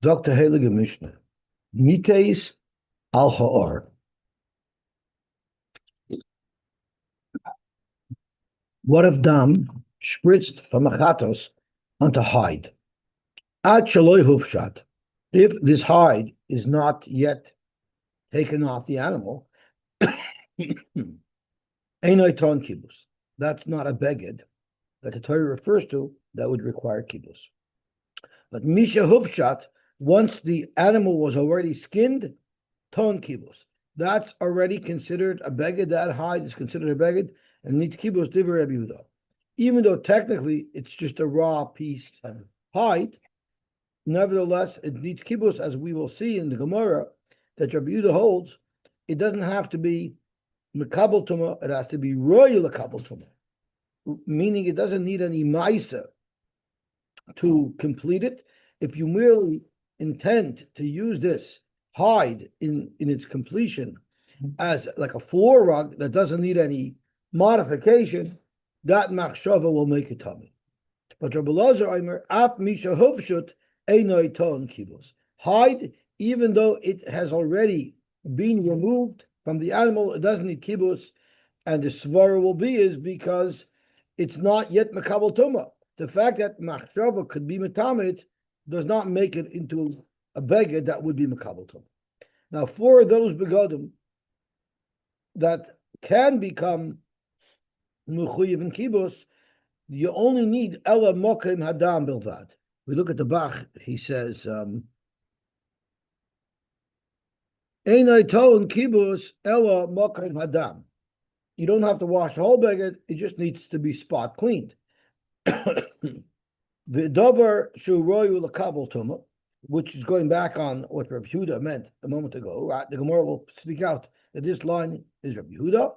Dr. Heilige Mishnah. Nites al ha'or. What if dam spritzed from a chatos onto hide? Ad shaloi hufshat. If this hide is not yet taken off the animal, einoi ton kibus. That's not a beged that the Torah refers to that would require kibus. But misha hufshat, once the animal was already skinned, ton kibus. That's already considered a beged. That hide is considered a beged and needs kibus divrei Rabbi Yehuda. Even though technically it's just a raw piece of hide, nevertheless it needs kibus, as we will see in the Gemara that Rabbi Yehuda holds. It doesn't have to be mekabel tuma; it has to be royal mekabel tuma, meaning it doesn't need any ma'isa to complete it. If you merely intend to use this hide in its completion as like a floor rug that doesn't need any modification, that machshava will make it tummy. But Rabbi Lazar Omer, af misha hufshut einoi ton kibos. Hide, even though it has already been removed from the animal, it doesn't need kibos, and the svara will be is because it's not yet makabel tuma. The fact that machshava could be metamit does not make it into a beged that would be makabel tuma. Now, for those begodim that can become mechuyev and kibos, you only need ela mokim hadam bilvad. We look at the Bach. He says, "Einay ton kibos ela mokim hadam." You don't have to wash the whole beged; it just needs to be spot cleaned. V'dover shu royu l'kabel tuma, which is going back on what Rabbi Yehuda meant a moment ago. Right? The Gemara will speak out that this line is Rabbi Yehuda,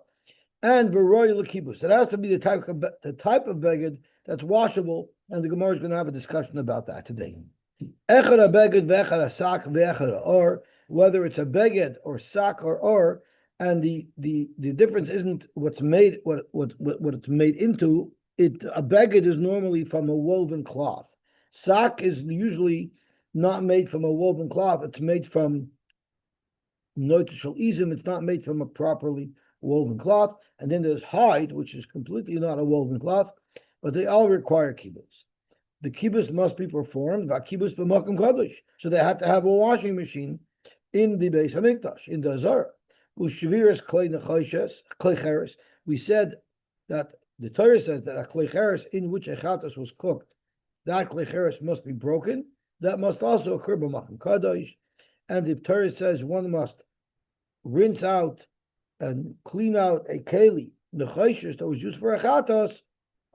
and v'royu l'kibus. It has to be the type of beged that's washable, and the Gemara is going to have a discussion about that today. Echad a beged v'echad a sak v'echad a or, whether it's a beged or sak or, and the difference isn't what's made what it's made into. A beged is normally from a woven cloth. Sak is usually not made from a woven cloth. It's made from notitional izim. It's not made from a properly woven cloth. And then there's hide, which is completely not a woven cloth, but they all require kibbutz. The kibbutz must be performed kibbutz b'makom kadosh. So they had to have a washing machine in the Beis Hamikdash, in the Azara. Ushviras klei nechoshes, klei cheres. We said that the Torah says that a klei cheres in which a chatas was cooked, that klei cheres must be broken. That must also occur b'makom kadosh. And the Torah says one must rinse out and clean out a keli nechoshes that was used for a chatas.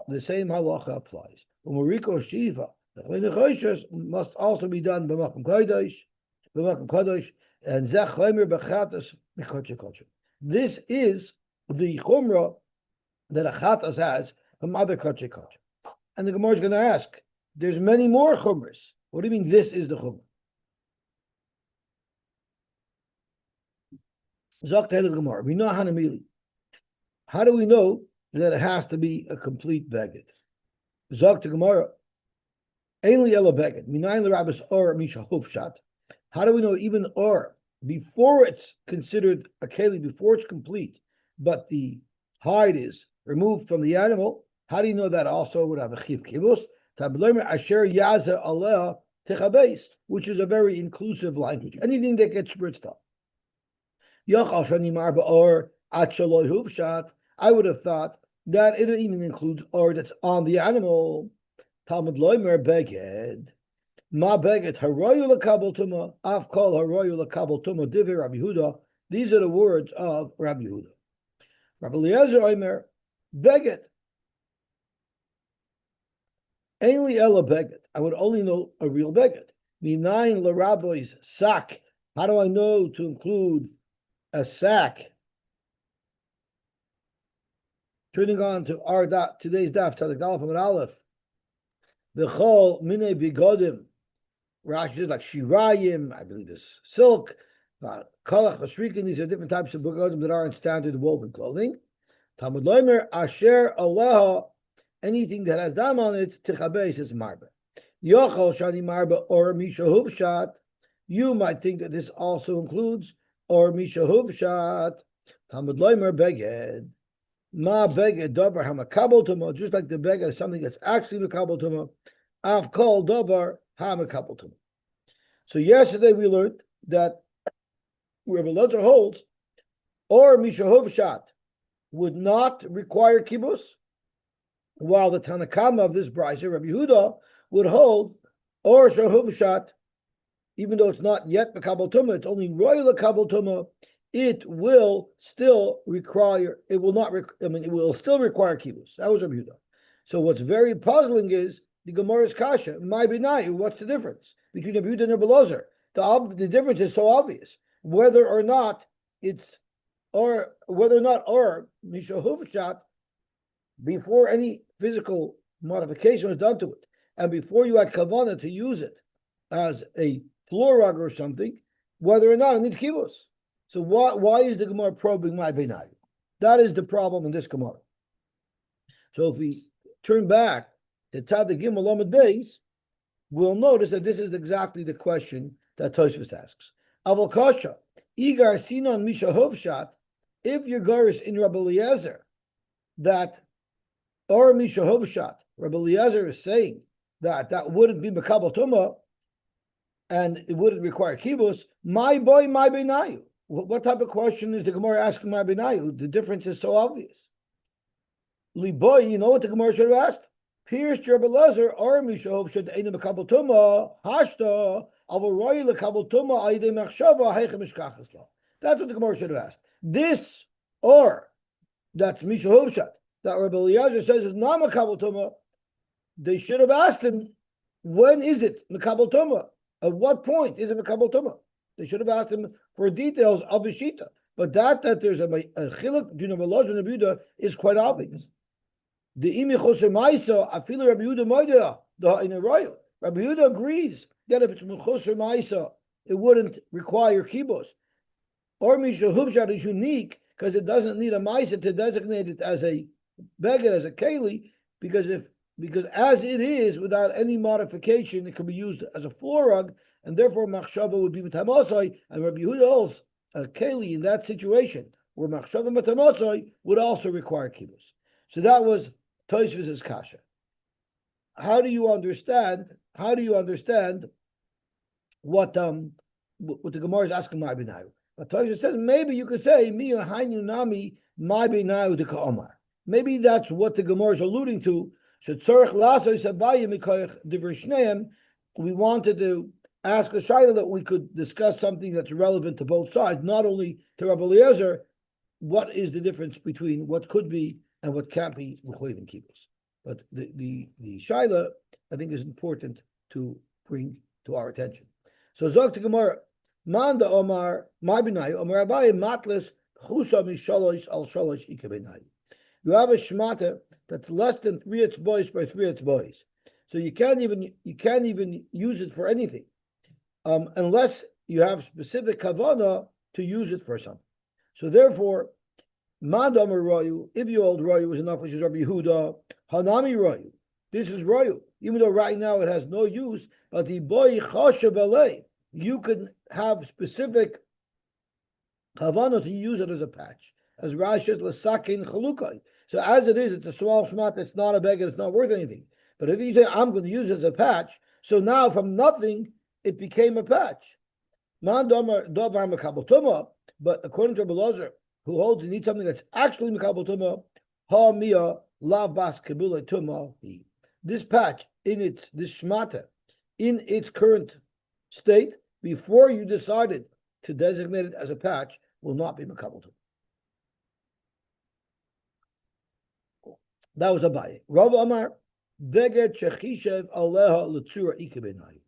The same halacha applies. Umuriko shiva, the klei nechoshes must also be done b'makom kadosh, and zech chomer b'chatas b'kodesh kodesh. This is the chumrah that a chatas has from other kodesh kodesh. And the Gemara is going to ask, there's many more chumras. What do you mean this is the chumrah? Zok the Gemara. We know Hanamili. How do we know that it has to be a complete beged? Zok the Gemara. Ainli ela beged. Minayin l'rabbis or misha hufshat. How do we know even or before it's considered a keli, before it's complete, but the hide is removed from the animal? How do you know that also would have a chiv kibus? Asher yaza aleh techabes, which is a very inclusive language. Anything that gets spritzed up. I would have thought that it even includes or that's on the animal. Talmud loimer beged. Ma beged haroyu l'kabel tuma, af kol haroyu l'kabel tuma divi Rabbi Yehuda. These are the words of Rabbi Yehuda. Rabbi Eliezer Omer beged. Ainli ela beged. I would only know a real beged. Minayin l'rabbois sak. How do I know to include a sack? Turning on to our today's daf, Tadik Dalef and Aleph. V'chol minei bigodim. Rashi is like shirayim, I believe is silk. Kalach v'shrikin. These are different types of bigodim that are in standard woven clothing. Talmud loimer asher aleha. Anything that has dam on it, tichabeis is marbe. Yochel shani marba or misha huvshat. You might think that this also includes or misha huvshat. Talmud loimer beged. Ma beged davar hamakabel tuma. Just like the beged is something that's actually makabel tuma. Av kol davar hamakabel tuma. So yesterday we learned that Rabbi Elazar holds or misha huvshat would not require kibbutz, while the Tanakama of this brisa, Rabbi Yehuda, would hold or shahuvshat, even though it's not yet makabel tuma, it's only royal makabel tuma, it will still require. It will not. It will still require kibbutz. That was Rabbi Yehuda. So what's very puzzling is the Gemara's kasha. My binayu. What's the difference between Rabbi Yehuda and Rabbi Elazar? The difference is so obvious. Whether or not it's or mishahuvshat, before any physical modification was done to it, and before you had kavanah to use it as a floor rug or something, whether or not it needs kibbutz. So why is the Gemara probing my beinayu? That is the problem in this Gemara. So if we turn back to Tzaddik Gimel Lamed Beis, we'll notice that this is exactly the question that Tosfos asks. Aval kasha, igar sinon misha hovshat, if your garis in Rabbi Eliezer, that or misha hovshat, Rabbi Eliezer is saying that wouldn't be makabel tuma, and it wouldn't require kibbutz. My boy, my beinayu. What type of question is the Gemara asking my beinayu? The difference is so obvious. Liboy, you know what the Gemara should have asked? Pierced Rabbi Eliezer or misha hovshat ain't makabel tuma hashta. That's what the Gemara should have asked. This or that's Misha Hovshat that Rabbi Eliezer says is not Makabel Tuma. They should have asked him, when is it Makabel Tuma? At what point is it Makabel Tuma? They should have asked him for details of the Shita. But that there's a chiluk between Rabbi Eliezer and Rabbi Yehuda is quite obvious. The imi choser ma'isa afilu Rabbi Yehuda moida the in a royal. Rabbi Yehuda agrees that if it's mechuser ma'isa, it wouldn't require kibbutz. Or misha huvshat is unique because it doesn't need a ma'isa to designate it as a beged, as a keli, because as it is, without any modification, it can be used as a floor rug, and therefore machshava would be matamasai, and Rabbi Yehuda holds a keli in that situation where machshava matamasai would also require kibbutz. So that was Tosfos' kasha. How do you understand what the Gemara is asking my benayu? But Tosfos says maybe you could say mi hainu nami my benayu de ka'omar. Maybe that's what the Gemara is alluding to. We wanted to ask a shayla that we could discuss something that's relevant to both sides, not only to Rabbi Eliezer. What is the difference between what could be and what can't be mechuyev in kibbutz? But the shayla, I think, is important to bring to our attention. So Zog to Gemara, Manda Omar, my benayu, Omar Abaye matles chusa mishalosh al shalosh ike benayu. You have a shmata that's less than 3 etzbois by 3 etzbois, so you can't even use it for anything, unless you have specific kavana to use it for something. So therefore, Manda Omar Royu, if you hold Royu is enough, which is Rabbi Yehuda, Hanami Royu. This is Royu, even though right now it has no use, but the boy chashav you can have specific kavana to use it as a patch, as Rashi says l'sakin chalukai. So as it is, it's a small shmat. It's not a beged. It's not worth anything. But if you say I'm going to use it as a patch, so now from nothing it became a patch. Man domer davar makabel tuma. But according to Rabbi Elazar, who holds you need something that's actually makabel tuma, ha mia la bas kabula tuma. This patch this shmata in its current state, before you decided to designate it as a patch, will not be makabel tuma. That was Abaye. Rav Amar, beged shechishev aleha l'tzura ike benayu.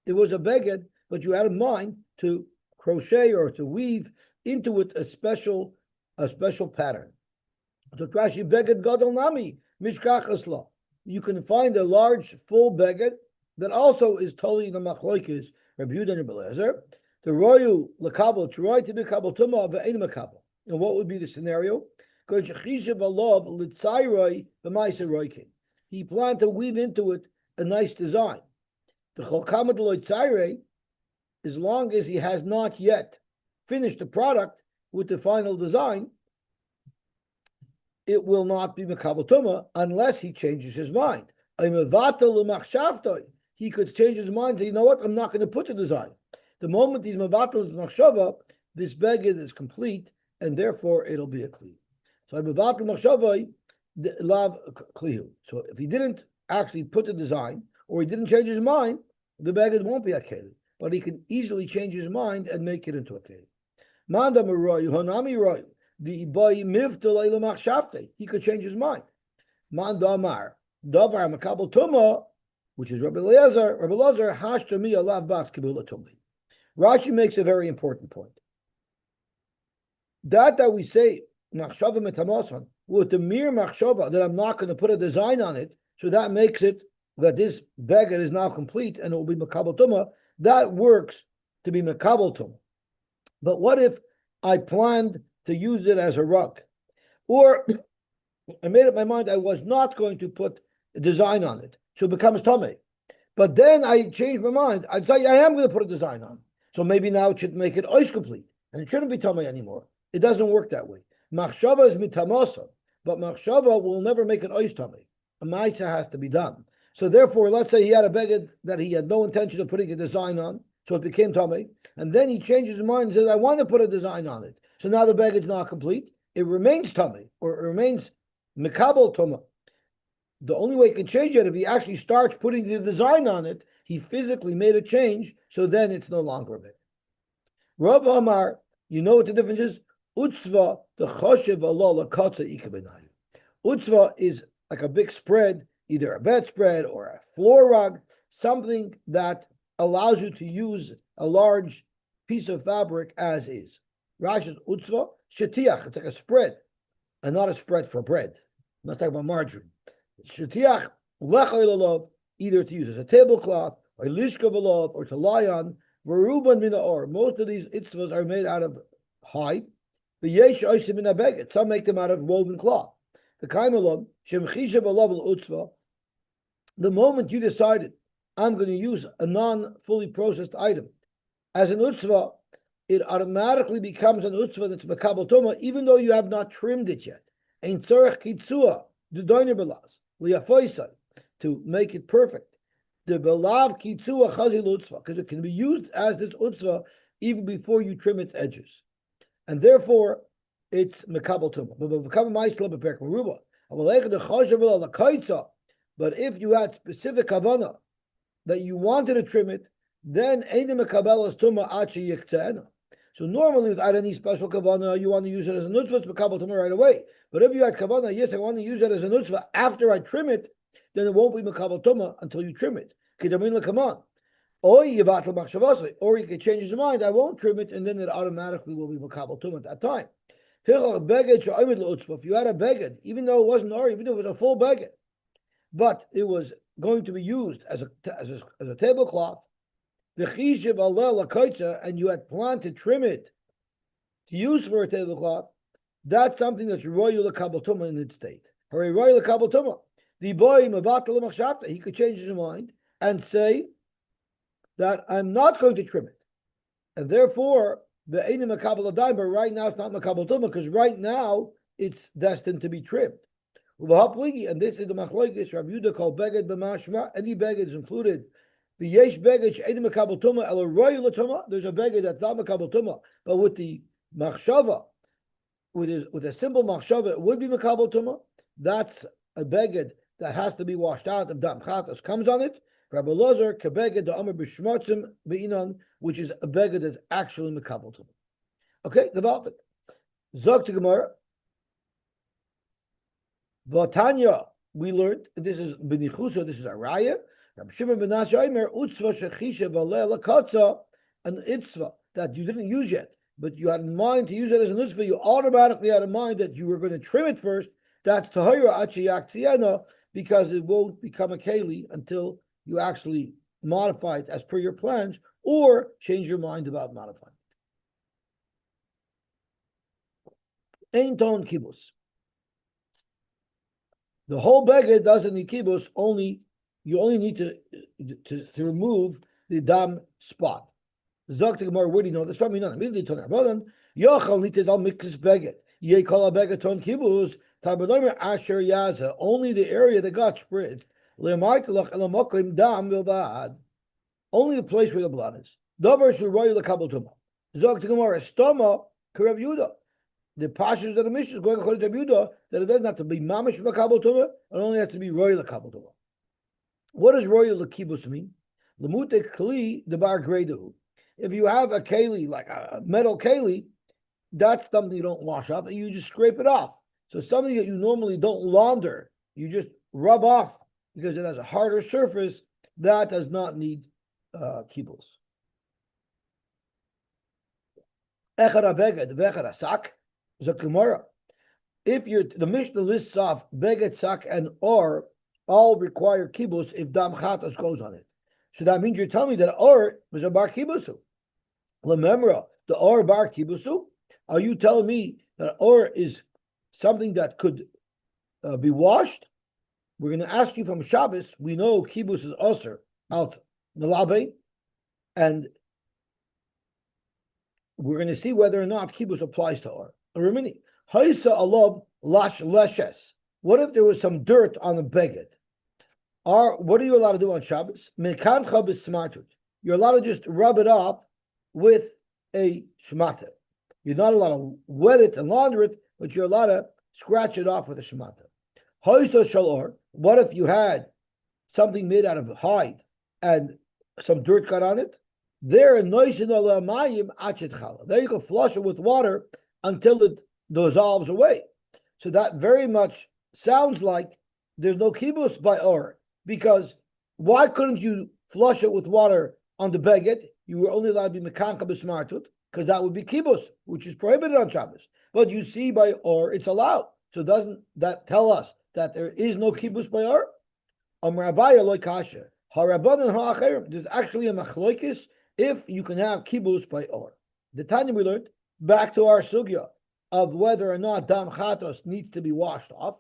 It was a beged, but you had in mind to crochet or to weave into it a special pattern. So Rashi beged gadol nami mishkach asla. You can find a large full beged that also is totally in the machlokes Rabbi Yehuda and Rabbi Eliezer. The royu lekabel to roy to be kabel tuma ve'ein makabel. And what would be the scenario? He planned to weave into it a nice design. The Cholkama Deloitte Tzaire, as long as he has not yet finished the product with the final design, it will not be Mekabel Tumah unless he changes his mind. He could change his mind and say, you know what, I'm not going to put the design. The moment he's Mevatel Machshava, this beged is complete, and therefore it'll be a Kli. So Mevatel Machshava, Lav Klihu. So if he didn't actually put the design, or he didn't change his mind, the beged won't be a Keli. But he can easily change his mind and make it into a Keli. Manda Meroyu, Honami Royu. The boy mivto he could change his mind. Man damar davar makabel tuma, which is Rabbi Eliezer. Rabbi Eliezer hashtami alav bas kibula tumi. Rashi makes a very important point. That we say machshava metamosan with the mere machshava that I'm not going to put a design on it, so that makes it that this beggar is now complete and it will be makabel tuma. That works to be makabel tuma. But what if I planned to use it as a rug, or I made up my mind I was not going to put a design on it, so it becomes tummy. But then I changed my mind. I tell you, I am going to put a design on, so maybe now it should make it oish complete, and it shouldn't be tummy anymore. It doesn't work that way. Machshava is mitamosa, but machshava will never make it oish tummy. A ma'isa has to be done. So therefore, let's say he had a beged that he had no intention of putting a design on, so it became tummy, and then he changes his mind and says, I want to put a design on it. So now the beged is not complete. It remains tummy, or it remains mekabel tumah. The only way it can change it if he actually starts putting the design on it. He physically made a change, so then it's no longer a beged. Rav Amar, you know what the difference is? Utzva the choshev Allah lakatza ikabenayu. Utzva is like a big spread, either a bedspread or a floor rug, something that allows you to use a large piece of fabric as is. Rashi's utzva shetiach. It's like a spread, and not a spread for bread. I'm not talking about margarine. Shetiach lechoy, either to use as a tablecloth or lishka v'lov, or to lie on. V'ruban min or. Most of these itzvahs are made out of hide. V'yesh oisim min beged. Some make them out of woven cloth. The kaimelon shemchisha v'lov utzva. The moment you decided I'm going to use a non-fully processed item as an utzvah, it automatically becomes an utzvah that's mekabel tuma, even though you have not trimmed it yet. Ein tzorech kitzua d'doiner belas liyafoisai, to make it perfect. The belav kitzua chazil utzvah, because it can be used as this utzvah even before you trim its edges, and therefore it's mekabel tuma. But if you had specific kavanah that you wanted to trim it, then ein mekabelas tuma achi yiktzena. So normally, without any special kavanah, you want to use it as a nutzvah, it's mekabel tumah right away. But if you had kavanah, yes, I want to use it as a nutzvah after I trim it, then it won't be mekabel tumah until you trim it. Or you can change his mind, I won't trim it, and then it automatically will be mekabel tumah at that time. If you had a beged, even though it wasn't or, even though it was a full beged, but it was going to be used as a tablecloth, and you had planned to trim it to use for a tablecloth, that's something that's royal l'kabel tumah in its state. Hooray, royal l'kabel tumah. The boy mevatel l'machshavta, he could change his mind and say that I'm not going to trim it, and therefore the ein makabel adaim. But right now it's not makabel tumah because right now it's destined to be trimmed. And this is the machlokes Rav Yehuda called beged b'mashma. Any beged is included. The yesh beged she'edim mekabel tumah el royal tumah. There's a beged that's not mekabel tumah, but with the machshava, with a simple machshava, it would be mekabel tumah. That's a beged that has to be washed out of dam chatas comes on it. Rabbi Elazar kebeged the amar b'shmatzim beinan, which is a beged that's actually mekabel tumah. Okay, about it. Zog to Gemara. Vatanya, we learned, this is b'nichusa, this is a raya. Rabbi Shimon ben Nashaimer, utzva shechisha v'aleh lakatza, an itzva that you didn't use yet, but you had in mind to use it as an itzva, you automatically had in mind that you were going to trim it first. That's tahira achiyak tziena, because it won't become a keli until you actually modify it as per your plans, or change your mind about modifying it. Ein ton kibus. The whole beged doesn't need kibbutz, only You only need to remove the dam spot. Zok the Gemara, where do you know this from? Immediately to Rabbanan, Yochel nitis al mikis beget. Ye kol a beget ton kibuz. Tabadomer asher yaza. Only the area that got spread. Le'martelach elamokim dam vilvad. Only the place where the blood is. Dover shuroy lekabel tuma. Zok the Gemara, stoma karev Yudah. The pashas of the Mishnah is going according to Yudah that it doesn't have to be mamish lekabel tuma. It only has to be roy lekabel tuma. What does roy lekibus mean? Lemute kli debar gredu. If you have a keli, like a metal keli, that's something you don't wash off, and you just scrape it off. So something that you normally don't launder, you just rub off because it has a harder surface, that does not need kibbles. If the Mishnah lists off beged, sak, and or, all require kibbutz if dam chatos goes on it. So that means you're telling me that or was a bar kibbusu. Lememra, the or bar kibbusu. Are you telling me that or is something that could be washed? We're going to ask you from Shabbos. We know kibbutz is osir out melabe, and we're going to see whether or not kibbutz applies to or. Remini, haisa alav lash leshes. What if there was some dirt on the beged? What are you allowed to do on Shabbos? You're allowed to just rub it off with a shmata. You're not allowed to wet it and launder it, but you're allowed to scratch it off with a shmata. What if you had something made out of hide and some dirt got on it? There you can flush it with water until it dissolves away. So that very much sounds like there's no kibbutz by or. Because why couldn't you flush it with water on the beged? You were only allowed to be mekanka b'smartut, because that would be kibbutz, which is prohibited on Shabbos. But you see by or, it's allowed. So doesn't that tell us that there is no kibbutz by or? There's actually a machloikis if you can have kibbutz by or. The Tanya we learned, back to our sugya of whether or not dam chatos needs to be washed off.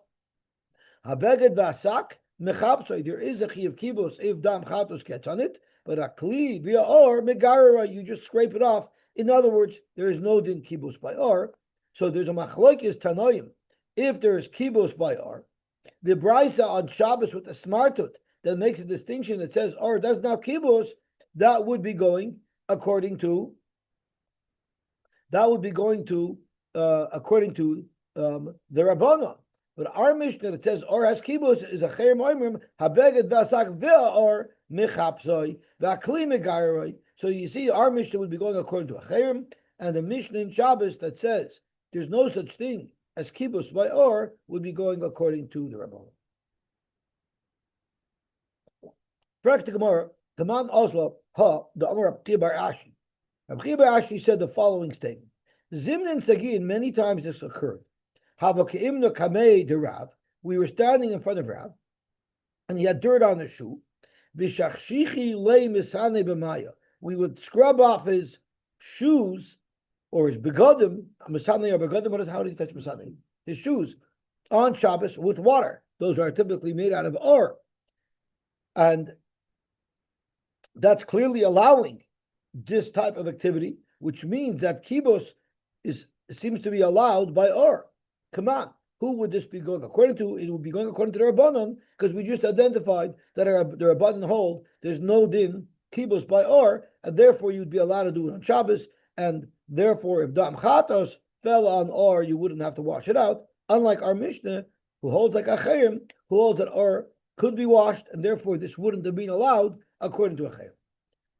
Habeged v'asak, there is a chi of kibbutz if dam chatos gets on it, but a kli via or megarara, you just scrape it off. In other words, there is no din kibbutz by or. So there's a machlokes tanoim. If there is kibbutz by or, the brisa on Shabbos with the smartut that makes a distinction that says or doesn't have kibbutz, that would be going according to according to the Rabbanon. But our Mishnah that says or has kibbutz is a cher moimrim habeged v'asak v'a or mechapsoi v'akli megaroi. So you see, our Mishnah would be going according to a cher, and the Mishnah in Shabbos that says there's no such thing as kibbutz by or would be going according to the Rabbanon. Practic Gemara, Taman Oslo ha the Amar Rabbi Bar Ashi. Rabbi Bar Ashi said the following statement: Zimnin Sagin, many times this occurred. We were standing in front of Rav, and he had dirt on the shoe. We would scrub off his shoes or his begodim. How do you touch begodim? His shoes on Shabbos with water. Those are typically made out of or, and that's clearly allowing this type of activity, which means that kibbutz seems to be allowed by or. Come on, who would this be going according to? It would be going according to the Rabbanon, because we just identified that the Rabbanon hold there's no din kibbutz by or, and therefore you'd be allowed to do it on Shabbos, and therefore if dam chatos fell on or, you wouldn't have to wash it out. Unlike our Mishnah, who holds like Achayim, who holds that or could be washed, and therefore this wouldn't have been allowed according to Achayim.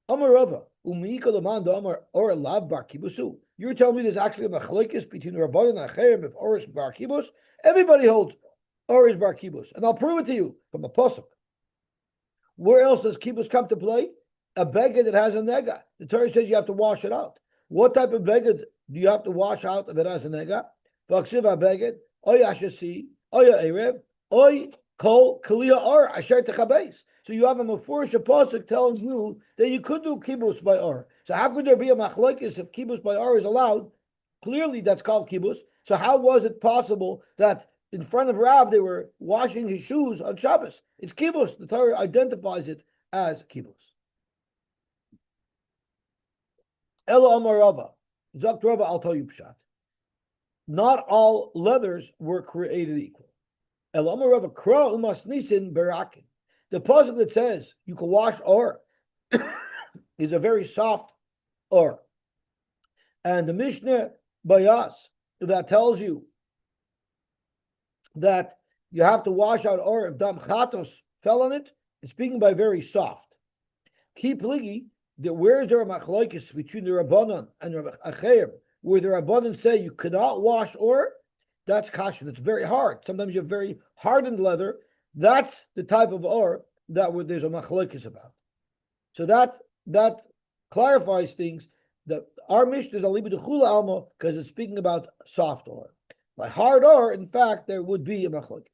Amar Rava, Amar or lav bar kibbusu. You're telling me there's actually a machlokes between the Rabbanon and Achayim if or is bar kibbutz? Everybody holds or is bar kibbutz, and I'll prove it to you from a pasuk. Where else does kibbutz come to play? A beged that has a nega. The Torah says you have to wash it out. What type of beged do you have to wash out if it has a nega? V'aksiv beged oy ashasi oy erev oy kol kaliya or asher techabeis. So you have a mafurish pasuk telling you that you could do kibbutz by or. So how could there be a machlokes if kibbutz by or is allowed? Clearly, that's called kibbutz. So how was it possible that in front of Rav, they were washing his shoes on Shabbos. It's kibbutz. The Torah identifies it as kibbutz. Ela Amar Rava. Zakt Rava, I'll tell you pshat. Not all leathers were created equal. Ela Amar Rava, Kra umas nisin berakin. The pasuk that says you can wash or is a very soft or. And the Mishnah Bayas that tells you that you have to wash out or if dam chatos fell on it, it's speaking by very soft. Keep ligi, where is there a machloikis between the Rabbanon and the Acheim, where the Rabbanon say you cannot wash or, that's kasha. It's very hard. Sometimes you have very hardened leather. That's the type of or that there's a machloikis about. So that clarifies things. That our Mishnah is alibi d'chula alma because it's speaking about soft or. Like hard or, in fact, there would be a machlokes.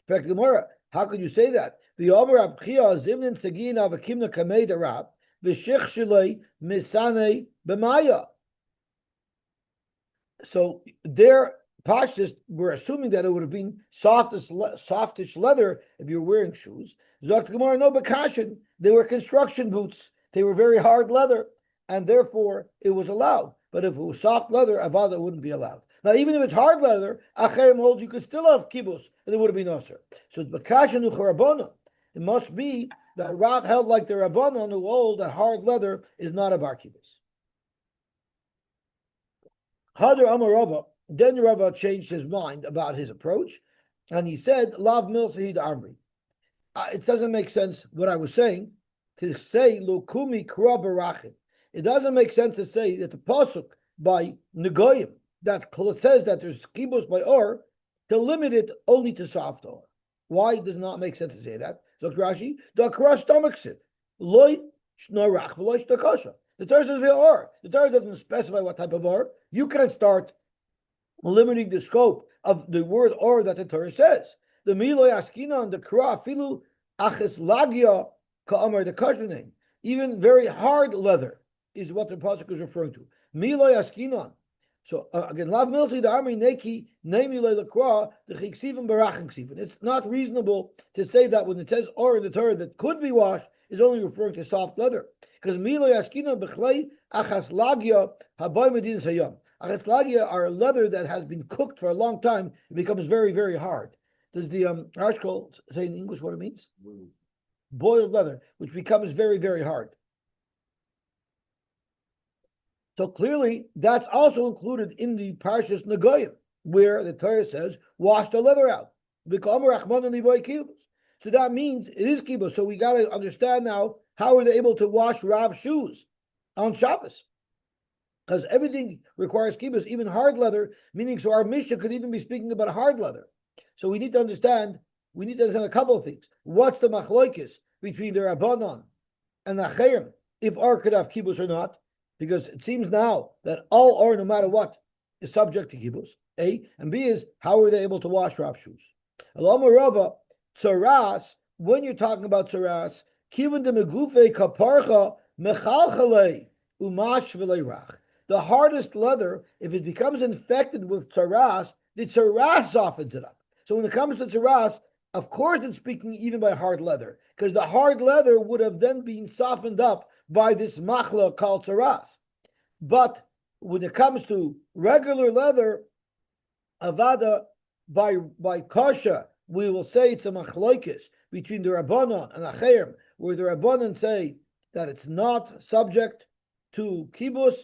In fact, Gemara, how could you say that? The Omer Abchia Zimnin Sagina Vakimna Kamei Rab V'Shich Shalei Misane B'Maya. So their pashas were assuming that it would have been softish leather if you're wearing shoes. Zok Gemara no Bekashin. They were construction boots. They were very hard leather, and therefore it was allowed. But if it was soft leather, avada wouldn't be allowed. Now, even if it's hard leather, Acheim holds you could still have kibbutz, and it would have been usher. So it's Bakashan Ucharabana. It must be that Rav held like the Rabbanon who hold that hard leather is not a bar kibbutz. Hadar Amar Rava, then Rava changed his mind about his approach, and he said, Lav Mil Sahid Amri. It doesn't make sense what I was saying to say Lokumi Kra Barachim. It doesn't make sense to say that the pasuk by Negoyim that says that there's kibbutz by or to limit it only to soft or. Why does it not make sense to say that? Zok Rashi, the Kra stomachs it. Loy shnorach v'loy shtakasha. The Torah says or. The Torah doesn't specify what type of or. You can't start limiting the scope of the word or that the Torah says. The Miloy Askina and the Kra filu aches lagia ka'amar the kosher name. Even very hard leather is what the pasuk is referring to. Miloy Askinon. So again, lav milsi the army neki namely lekra the chiksivim barachim ksivim. It's not reasonable to say that when it says or in the Torah that could be washed is only referring to soft leather because miloy Askinon bechlei achas lagia haboy medin sayam. Achas lagia are leather that has been cooked for a long time. It becomes very very hard. Does the article say in English what it means? Boiled leather, which becomes very very hard. So clearly, that's also included in the Parshas Negoyim, where the Torah says, wash the leather out. So that means it is kibbutz. So we got to understand now, how are they able to wash Rav's shoes on Shabbos? Because everything requires kibbutz, even hard leather, meaning so our Mishnah could even be speaking about hard leather. So we need to understand a couple of things. What's the machloikis between the Rabbanon and the Acheim, if or could have kibbutz or not? Because it seems now that all or, no matter what, is subject to kibbutz. A. And B is, how are they able to wash Rav's shoes? Alama Rava, tzaras, when you're talking about tzaras, kivan de megufe kaparcha mechalchale umash v'leirach. The hardest leather, if it becomes infected with tzaras, the tzaras softens it up. So when it comes to tzaras, of course it's speaking even by hard leather, because the hard leather would have then been softened up by this machla called tzaras. But when it comes to regular leather, avada, by kasha, we will say it's a machloikis between the Rabbanon and Acheim, where the Rabbanon say that it's not subject to kibbutz,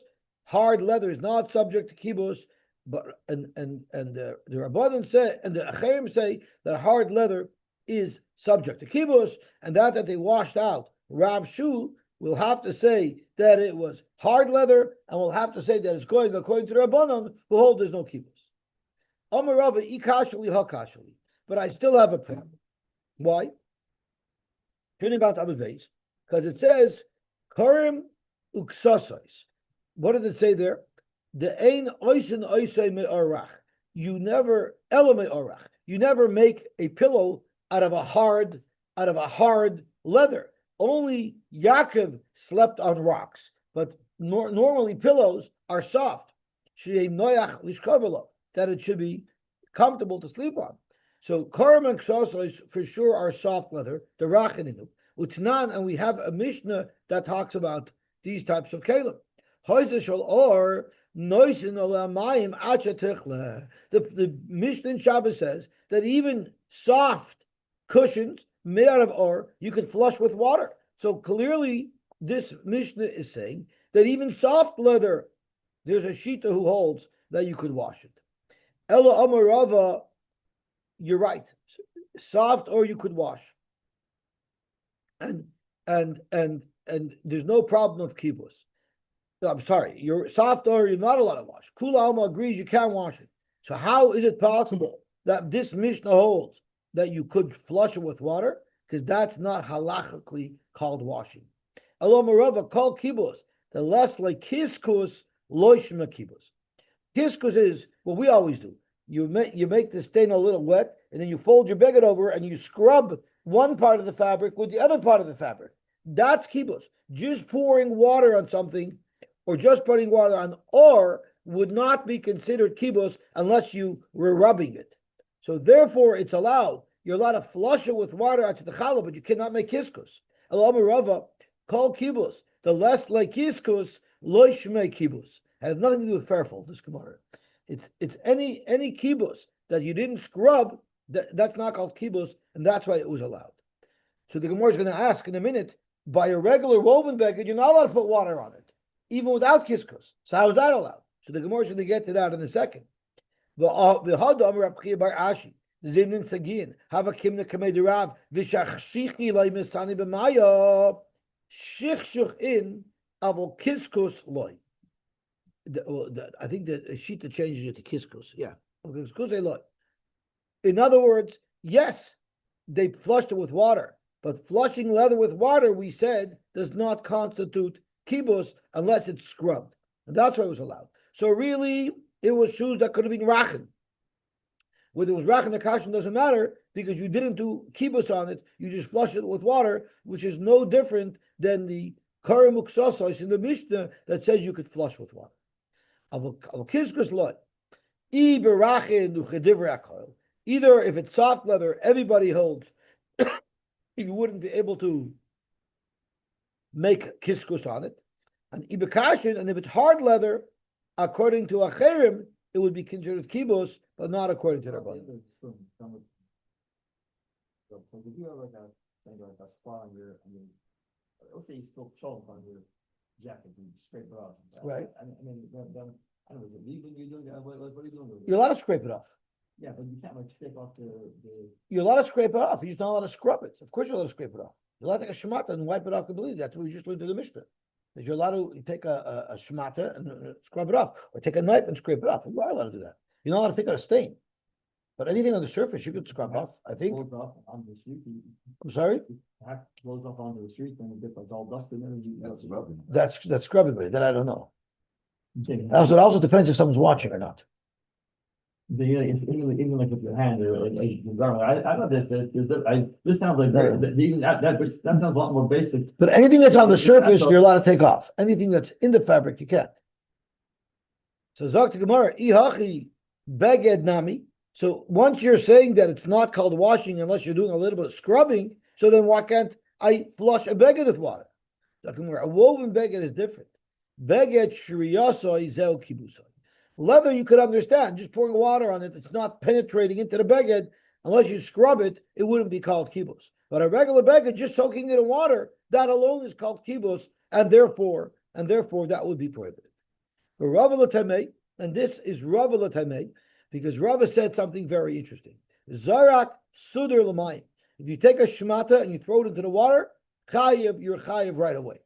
hard leather is not subject to kibbutz, but and the Rabbanon say and the Acheim say that hard leather is subject to kibbutz, and that they washed out Rav's shoe. We'll have to say that it was hard leather, and we'll have to say that it's going according to the Rabbanon, who hold there's no kibbutz. Amar Rava ikashali hakashali, but I still have a problem. Why? Turning about Amud Beis, because it says karim uksasais. What does it say there? The ein oisin oisay me'orach. You never elame orach. You never make a pillow out of a hard leather. Only Yaakov slept on rocks, but normally pillows are soft. That it should be comfortable to sleep on. So karim and ksosos for sure are soft leather, the rachininu. Utnan, and we have a Mishnah that talks about these types of kalim. Or the Mishnah in Shabbos says that even soft cushions made out of ore you could flush with water. So clearly, this Mishnah is saying that even soft leather, there's a shita who holds that you could wash it. Ella Amarava, you're right. Soft or you could wash. And there's no problem of kibbutz. I'm sorry, you're soft or you're not allowed to wash. Kula Alma agrees you can't wash it. So how is it possible that this Mishnah holds that you could flush it with water? Because that's not halachically called washing. Alom Rava called kibbutz, the less like kiskus loishma kibbutz. Kiskus is what we always do. You make the stain a little wet, and then you fold your beged over and you scrub one part of the fabric with the other part of the fabric. That's kibbutz. Just pouring water on something, or just putting water on, or would not be considered kibbutz unless you were rubbing it. So therefore, it's allowed. You're allowed to flush it with water onto the challah, but you cannot make kiskus. Elam Rava called kibbutz, the less like kiskus loishme kibbutz. It has nothing to do with fairful. This Gemara. It's any kibbutz that you didn't scrub. That's not called kibbutz, and that's why it was allowed. So the Gemara is going to ask in a minute, by a regular woven beged, you're not allowed to put water on it, even without kiskus. So how is that allowed? So the Gemara is going to get to that in a second. The Hadam Rab Chia Bar Ashi, Zimnin Sagin, Hava Kimna Kamei Rav, Vishachshichi Loi Misani B'Maya, Shichshuch in Avol Kiskus Loi. I think the Shita changes it to kiskus. Yeah. In other words, yes, they flushed it with water, but flushing leather with water, we said, does not constitute kibbutz unless it's scrubbed. And that's why it was allowed. So really, it was shoes that could have been rachin. Whether it was rachin or kashin doesn't matter because you didn't do kibbutz on it. You just flushed it with water, which is no different than the karim uksosos in the Mishnah that says you could flush with water. Either if it's soft leather, everybody holds, you wouldn't be able to make kiskus on it. And ibekashin, and if it's hard leather, according to acherim, it would be considered kibbutz, but not according to Rabban. So if you have like a spot on your, let's say you spill chalk on your jacket, you scrape it off. Right. I mean, then I don't know, is it legal you're doing that? What are you doing with it? You're allowed to scrape it off. Yeah, but you can't like scrape off the. You're allowed to scrape it off. You're just not allowed to scrub it. Of course, you're allowed to scrape it off. You're allowed to take a shemata and wipe it off completely. That's what we just learned in the Mishnah. That you're allowed to take a shemata and scrub it off, or take a knife and scrape it off. You are allowed to do that. You're not allowed to take out a stain. But anything on the surface, you could scrub off. I think. Blows off onto the street. I'm sorry. Blows off onto the street and it gets like all dusted and that's rubbing. That's scrubbing, but that I don't know. It also depends if someone's watching or not. Even like with your hand or I know this sounds like even that sounds a lot more basic. But anything that's on the surface, you're allowed to take off. Anything that's in the fabric, you can't. So Zok to Gemara, Ihachi beged nami. So once you're saying that it's not called washing unless you're doing a little bit of scrubbing, so then why can't I flush a beged with water? Zok to Gemara, a woven beged is different. Beged shriyasoi zeu kibusoi. Leather you could understand, just pouring water on it, it's not penetrating into the beged. Unless you scrub it, it wouldn't be called kibbutz. But a regular beged, just soaking it in water, that alone is called kibbutz, and therefore that would be prohibited. But Rava l'tamei, and this is Rava l'tamei, because Rava said something very interesting. Zarak suder l'mayim. If you take a shmata and you throw it into the water, chayiv, you're chayiv right away.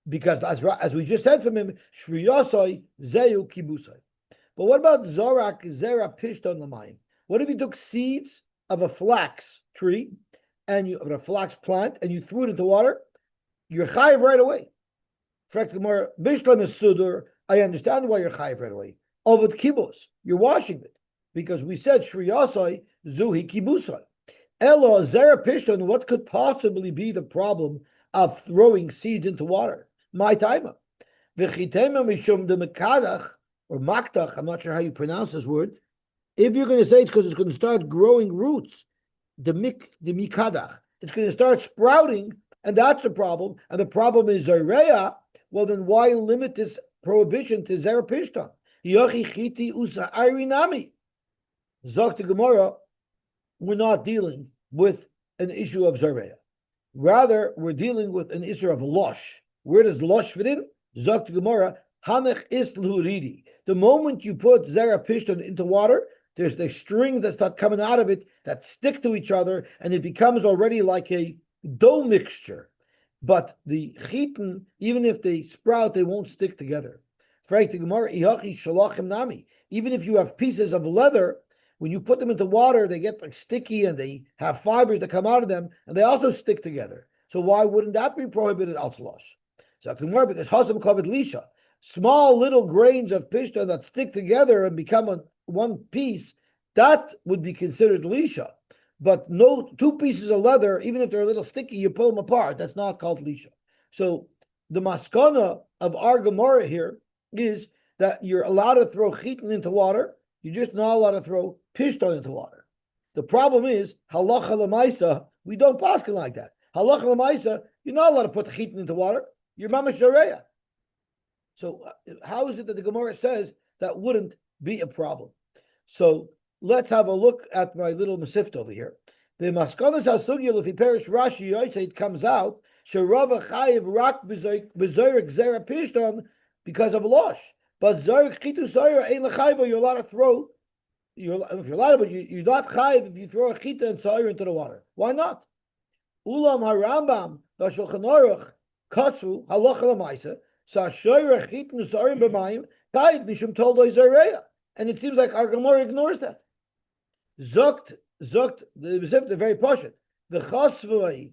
Because as we just said from him, shriyasoi zeyu kibusai. But what about zorak zera pishton l'mayim? What if you took seeds of a flax tree and of a flax plant and you threw it into water? You're chayiv right away. In fact, the more bishlam is sudur. I understand why you're chayiv right away. Ovid kibus, you're washing it because we said shriyasoi zuhi kibusai. Elo zera pishton. What could possibly be the problem of throwing seeds into water? My timer. V'chitema mishum de mekadach or maktach. I'm not sure how you pronounce this word. If you're going to say it's because it's going to start growing roots, the mikadach, it's going to start sprouting, and that's the problem. And the problem is Zareya. Well, then why limit this prohibition to Zerapishtan? Yochi chiti usa irinami. Zok the Gemara, we're not dealing with an issue of Zareya. Rather, we're dealing with an issue of Losh. Where does Losh fit in? Zok the Gemara, Hanech is Luridi. The moment you put Zerapishtan into water, there's the strings that start coming out of it that stick to each other, and it becomes already like a dough mixture. But the chitin, even if they sprout, they won't stick together. Even if you have pieces of leather, when you put them into water, they get like sticky and they have fibers that come out of them, and they also stick together. So why wouldn't that be prohibited al-Shlosh? So because Hasam covered Lisha, small little grains of pishta that stick together and become one piece, that would be considered Lisha. But no two pieces of leather, even if they're a little sticky, you pull them apart. That's not called Lisha. So the maskana of our Gemara here is that you're allowed to throw chitin into water. You're just not allowed to throw pishton into water. The problem is, halacha lemaisa, we don't paskin like that. Halacha lemaisa, you're not allowed to put chitin into water. You're mamash shareya. So how is it that the Gemara says that wouldn't be a problem? So let's have a look at my little masifta over here. The maskanas hasugya, if he perish Rashi, it comes out sherava chayiv rak bezorik zera pishton because of losh. But zorik chitu soyer ein lechayiv. You're allowed to throw. If you're allowed, but you're not chayiv if you throw a chita and soyer into the water. Why not? Ulam harambam v'shulchan aruch kasu halacha lemaisa sa'shoyer chitin soyer b'mayim chayiv mishum toldo zoreya. And it seems like our Gemara ignores that. Zokt, the Mesivta, very poshut. The Chosvoi,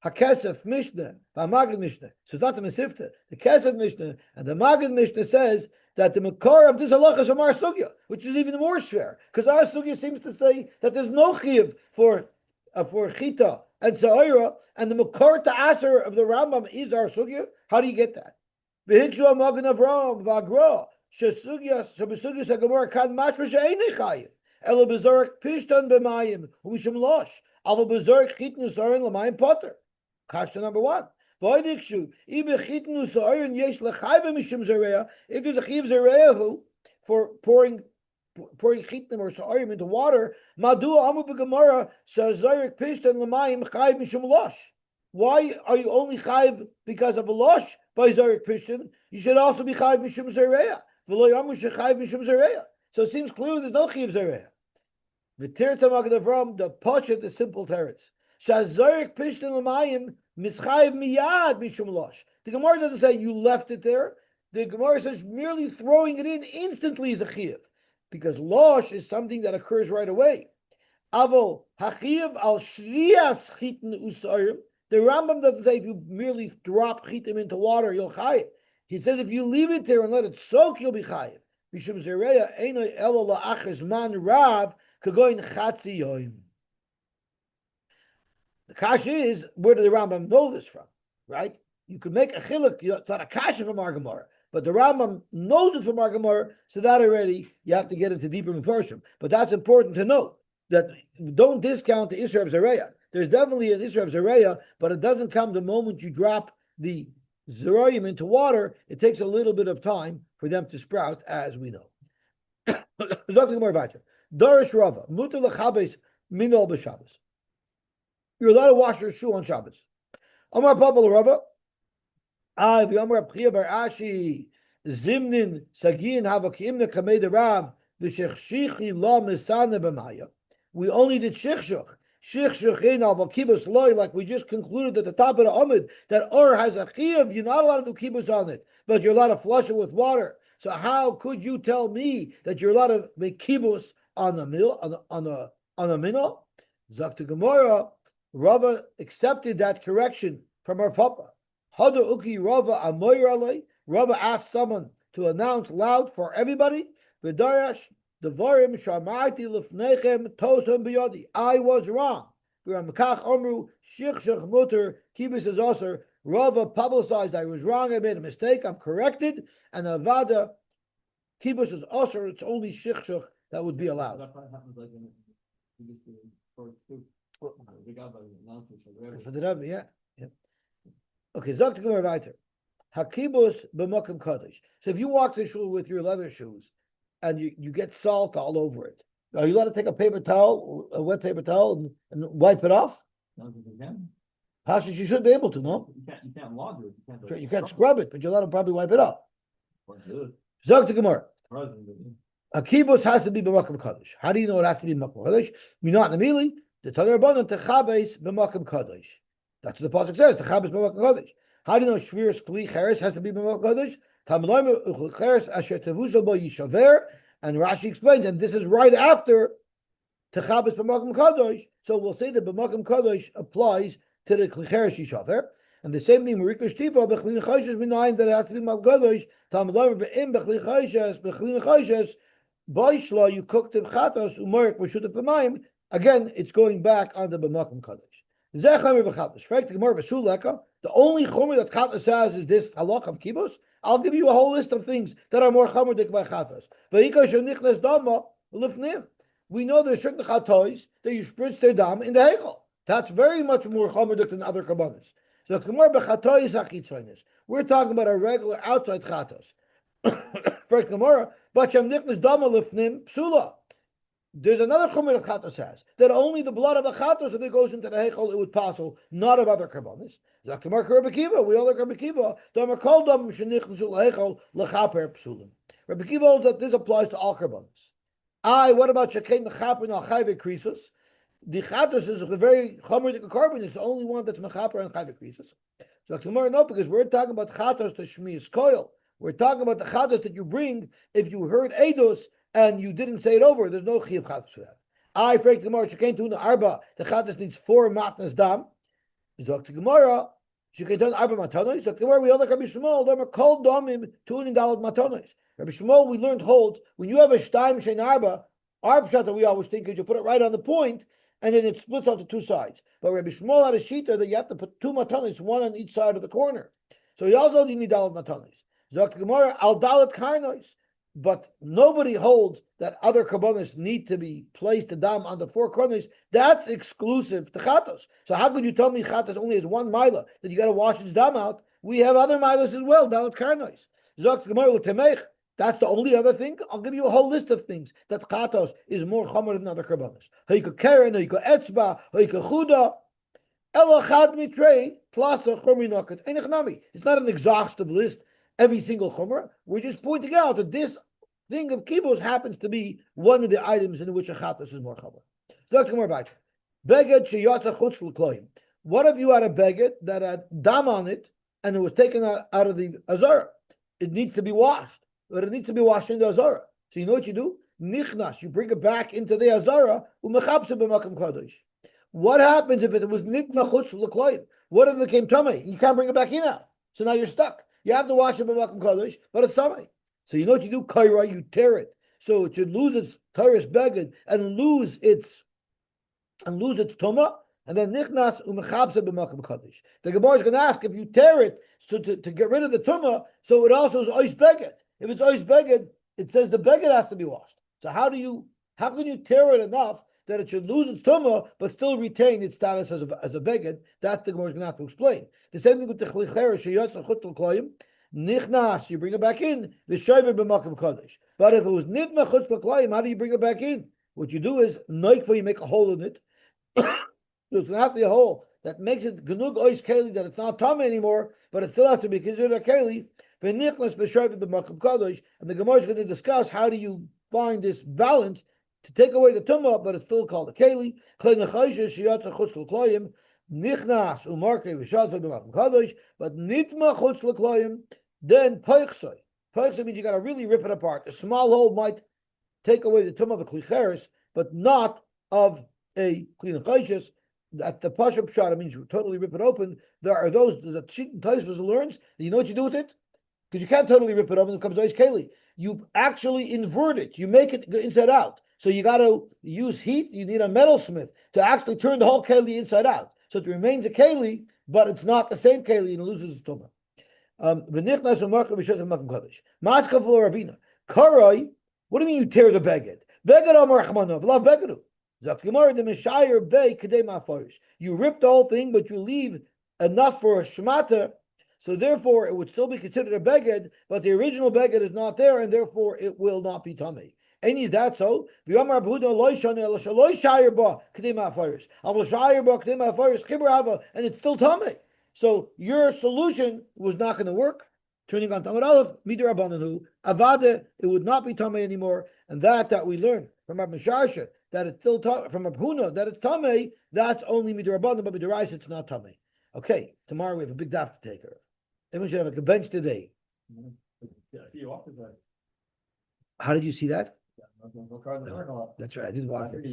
HaKesef Mishnah, HaMagid Mishnah. So it's not the Mesivta. The Kesef Mishnah and the Magid Mishnah says that the Makar of this halacha is from our Sugya, which is even more fair. Because our Sugya seems to say that there's no Chiv for Chita and Sa'ira, and the Makar to Aser of the Rambam is our Sugya. How do you get that? V'hikshu HaMagid Avram, V'agra, Shesugya, Shabesugya Sagamora, Kan Mashma She'enei Chayiv. Ela bezorik pishton b'mayim umishum losh. Ava bezorik chitnu sorin l'mayim potter. Kasha number one. V'oidikshu ibe chitnu sorin yesh lechayve mishum zereya. If there's a chiv zereyahu for pouring chitnim or sorim into water, madu amu b'gemara sazorik pishton l'mayim chayv mishum losh. Why are you only chayv because of a losh by zorik pishton? You should also be chayv mishum zereya. V'lo yamu shechayv mishum zereya. So it seems clear there's no chiv zereya. V'tirta magad avram, the poshet, the simple teretz. Shazorik pishtin l'mayim mischayiv miyad mishum losh. The Gemara doesn't say you left it there. The Gemara says merely throwing it in instantly is a chiv, because losh is something that occurs right away. Avol hachiv al shrias chitin usorim. The Rambam doesn't say if you merely drop chitim into water you'll chayiv. He says if you leave it there and let it soak you'll be chayiv. Mishum zereya einay elo la'achas man rav. The kasha is, where did the Rambam know this from? Right? You could make a chiluk, it's not a kasha from our Gemara, but the Rambam knows it from our Gemara, so that already you have to get into deeper mefarshim. But that's important to note, that don't discount the Isra of Zereya. There's definitely an Isra of Zereya, but it doesn't come the moment you drop the Zeroyim into water. It takes a little bit of time for them to sprout, as we know. Darish Rava, mutar lechabes minol b'Shabbos. You're allowed to wash your shoe on Shabbos. Amar Pabal Rava, v'Amar Abchia bar Ashi, Zimnin Sagin Havakimna Kamei Rav v'Shechshichi La Misana b'Maya. We only did Shechshuch. Shechshuchin al Kibus Loy, like we just concluded at the top of the Amud, that Or has a Chiyav. You're not allowed to do Kibus on it, but you're allowed to flush it with water. So how could you tell me that you're allowed to make Kibus on a minnow? Zakta Gemara, Rava accepted that correction from our papa. Hada uki Rava amoyer alei. Rava asked someone to announce loud for everybody. V'darash devarim shamarti lefnechem tosam biyodi. I was wrong. V'ramkach omru shichshach muter kibus is also. Rava publicized I was wrong. I made a mistake. I'm corrected. And avada kibus is also. It's only shichshach that would be allowed. That probably happens like in for two. The guy by the announcers or whatever. For the Rebbe, yeah. Okay, Zok to Gemara weiter. Hakibus b'makom kadosh. So if you walk to shul with your leather shoes and you get salt all over it, are you allowed to take a paper towel, a wet paper towel, and wipe it off? Pashas, you should be able to, no? You can't launder it. You can't scrub it, but you're allowed to probably wipe it off. Zok to Gemara. A kibbutz has to be b'makom kadosh. How do you know it has to be b'makom kadosh? Minat nemili the Tanur Rabbanan techabes b'makom kadosh. That's what the pasuk says. Techabes b'makom kadosh. How do you know shvius kli cheres has to be b'makom kadosh? Tamaloyim uchli cheres asher tevushal bo yishaver. And Rashi explains, and this is right after techabes b'makom kadosh. So we'll say that b'makom kadosh applies to the kli cheres yishaver. And the same thing, Marika Shtiva, Bechlin Chayshes Minayin, that it has to be Maggadosh, Talmud Be'im Bechlin Chayshes, Bechlin Chayshes, Baishla, you cooked the Chatos, Umarik, Vashut B'mayim. Again, it's going back on the B'makom Kadosh. Zecham B'chatos. Frank, the Gemara V'suleka, the only Chomer that Chatos has is this halach of Kibbutz. I'll give you a whole list of things that are more Chomer than by Chatos. V'hika Shenichnes Dama, Lifnim. We know there's certain Chatos that you spritz their dam in the Heichel. That's very much more Chomer than other Kabbanis. So we're talking about a regular outside chatos. First Gemara, but there's another chomer that chatos has that only the blood of a chatos, if it goes into the heichal, it would passel, not of other karbanis. We all like Rabbi Kiva. Rabbi Kiva holds that this applies to all karbanis. What about shekain mechaper al chayve krisus? The chatos is a very chomer carbon. It's the only one that's mechaper and chayve krisus. So tomorrow, no, because we're talking about chatos to shmius koil. We're talking about the chatos that you bring if you heard eidos and you didn't say it over. There's no chiyuv chatos for that. I freak tomorrow. She came to the arba. The chatos needs 4 matnas dam. Zok to Gemara. She came to arba matanos. Zok tomorrow we all like Rabbi Shmuel. They're called domim 2 dalad matanos. Rabbi Shmuel we learned holds when you have a shtaim shein arba. Our pshat that we always think is you put it right on the point. And then it splits onto 2 sides. But Rabbi Shmuel had a shita that you have to put 2 matanis, 1 on each side of the corner. So he also you need dalat matanis. Zok Gemara al dalat karnos. But nobody holds that other kabbanis need to be placed to dam on the 4 corners. That's exclusive to chatos. So how could you tell me chatos only has 1 mila that you got to wash its dam out? We have other milas as well. Dalat karnos. Zok Gemara l'temech. That's the only other thing. I'll give you a whole list of things that chatos is more chomer than other karbanos. Hayka keren, hayka etzba, hayka chuda, elachad mitrei, plasa chomer noket. Enechnami. It's not an exhaustive list. Every single chomer. We're just pointing out that this thing of kibbutz happens to be one of the items in which a chatos is more chomer. So let's go more back. Beged sheyatza chutz l'kloim. What if you had a beged that had dam on it and it was taken out of the azara? It needs to be washed. But it needs to be washed in the azara. So you know what you do? Nichnas, you bring it back into the azara. Umechabse b'makom kadosh. What happens if it was nitna chutz l'kloim? What if it became tamei? You can't bring it back in now. So now you're stuck. You have to wash it b'makom kadosh, but it's tamei. So you know what you do? Kaira, you tear it, so it should lose its tyrus beged and lose its tuma, and then nichnas umechabse b'makom kadosh. The Gemara is going to ask if you tear it so to get rid of the tuma, so it also is ois beged. If it's ois beged, it says the beged has to be washed. So how can you tear it enough that it should lose its tumah but still retain its status as a beged? That's the Gemara is going to have to explain. The same thing with the chlicher sheyatza chutz l'kloim. Nichnas, you bring it back in. The shover b'makom kadosh. But if it was nitma chutz l'kloim, how do you bring it back in? What you do is noikva, you make a hole in it. So it's going to have to be a hole that makes it genug ois keli that it's not tameh anymore, but it still has to be considered a keli. And the Gemara is going to discuss how do you find this balance to take away the tumah, but it's still called a keli. But nitma chutz l'kloim, then poichsoi. Poichsoi means you got to really rip it apart. A small hole might take away the tumah of a klicheres, but not of a klina chayshes. At the pashup shot, it means you totally rip it open. There are those that Shit Tosfos learns. You know what you do with it? Because you can't totally rip it open. It becomes ois keli. You actually invert it. You make it inside out. So you got to use heat. You need a metalsmith to actually turn the whole keli inside out. So it remains a keli, but it's not the same keli and it loses its tumah. What do you mean you tear the beged? Beged Amar Rachmana, v'lav begedu. Zok Gemara, the Mishayer Bei Kedei Ma'afarish. You rip the whole thing, but you leave enough for a shmata, so therefore it would still be considered a beged, but the original beged is not there, and therefore it will not be tummy. And is that so? And it's still tummy. So your solution was not going to work. Turning on Tamar Aleph, Midar Abananu, Avade, it would not be tummy anymore, and that we learn from Rabbi Misharsha that it's still from Abhuna that it's tummy. That's only Midar Abananu, but Midar it's not tummy. Okay, tomorrow we have a big daf to take her. Everyone should have a bench today. Yeah, see you walk today. How did you see that? Yeah, no car in the parking lot. That's right. I didn't walk it.